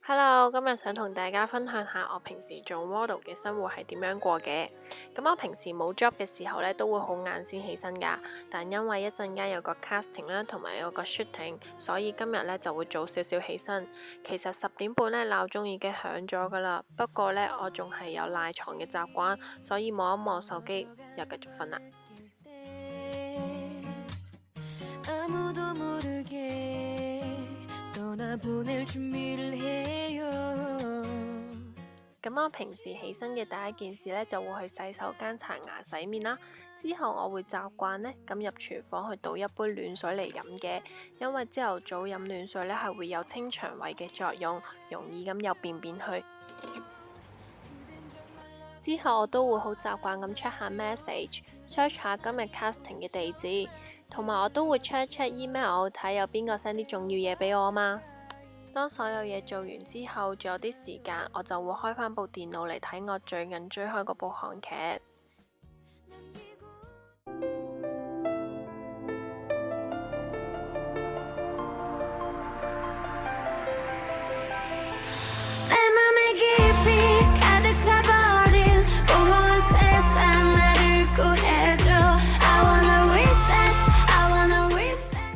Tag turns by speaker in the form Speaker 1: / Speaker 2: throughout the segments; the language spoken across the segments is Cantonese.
Speaker 1: Hello，今日想同大家分享下我平時做 model 嘅生活係點樣過嘅。咁我平時冇 job 嘅時候呢，都會好晏先起身噶。但因為一陣間有個 casting 啦，同埋有個 shooting，所以今日呢就會早少少起身。其實10點半呢，鬧鐘已經響咗噶啦。不過呢，我仲係有賴床嘅習慣，所以望一望手機又繼續瞓啦。咁我平時起身嘅第一件事呢，就會去洗手間刷牙洗面啦。之後我會習慣呢，咁入廚房去倒一杯暖水嚟飲嘅，因為朝頭早飲暖水呢，係會有清腸胃嘅作用，容易咁有便便去。之後我都會好習慣咁 check 下 message，search 下今日 casting 嘅地址，同埋我都會 check email 睇有邊個 send 啲重要嘢俾我啊嘛。當所有嘢做完之後，仲有啲時間，我就會開返部電腦嚟睇我最近追開嗰部韓劇。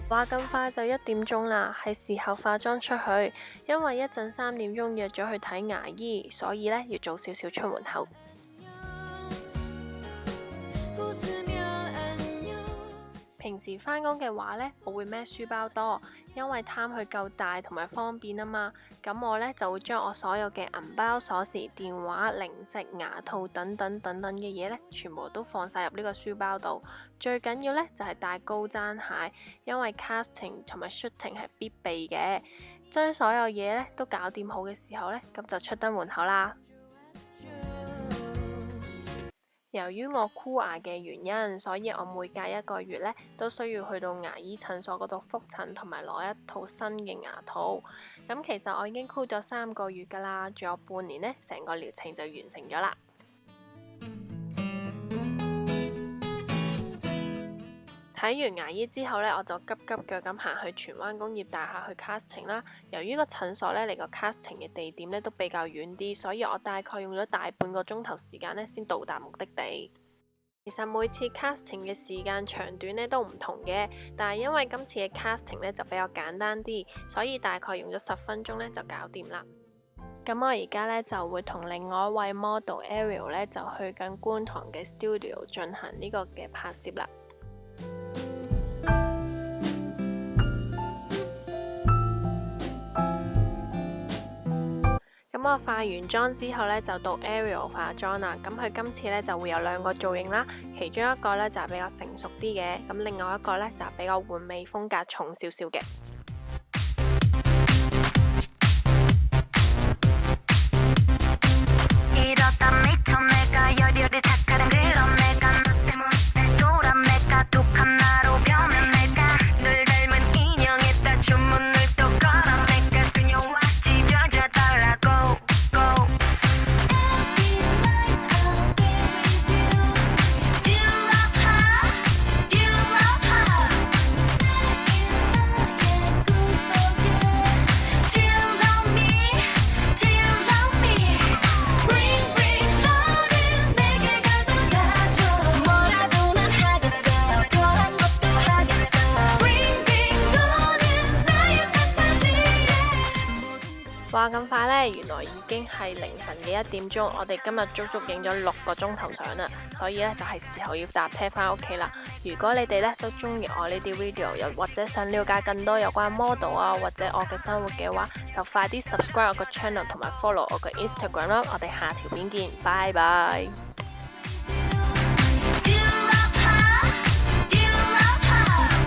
Speaker 1: 話咁快就1點鐘啦，係時候化妝出去，因為一陣3點鐘約咗去睇牙醫，所以呢要早少少出門口。平時返工嘅話呢，我會孭書包多，因為貪佢夠大同埋方便啊嘛。咁我呢就會將我所有嘅銀包、鎖匙、電話、零食、牙套等等嘅嘢呢，全部都放晒入呢個書包度。最緊要呢就係帶高踭鞋，因為 casting 同埋 shooting 係必備嘅。將所有嘢呢都搞掂好嘅時候呢，咁就出得門口啦。由於我箍牙嘅原因，所以我每隔1個月呢都需要去到牙醫診所嗰度覆診，同埋攞一套新嘅牙套。咁其實我已經箍咗3個月噶啦，仲有半年呢，成個療程就完成咗啦。睇完牙醫之後呢，我就急腳咁行去荃灣工業大廈去 casting 啦。由於個診所呢離個 casting 嘅地點呢都比較遠啲，所以我大概用咗大半個鐘頭時間呢先到達目的地。其實每次 casting 嘅時間長短呢都唔同嘅，但係因為今次嘅 casting 呢就比較簡單啲，所以大概用咗10分鐘呢就搞掂啦。咁我而家呢就會同另外一位 model Ariel 呢就去緊觀塘嘅 studio 進行呢個嘅拍攝啦。咁我化完妝之後呢，就到 Ariel 化妝啦。咁佢今次呢就會有2個造型啦，其中一個呢就係比較成熟啲嘅，咁另外一個呢就係比較玩味風格重少少嘅。話咁快呢，原來已經係凌晨嘅1點鐘，我哋今日足足影咗6個鐘頭相啦，所以呢，就係時候要搭車返屋企啦。如果你哋呢都中意我呢啲 video， 又或者想了解更多有關 model 啊或者我嘅生活嘅話，就快啲 subscribe 我個 channel 同埋 follow 我個 Instagram 啦。我哋下條片見，拜拜。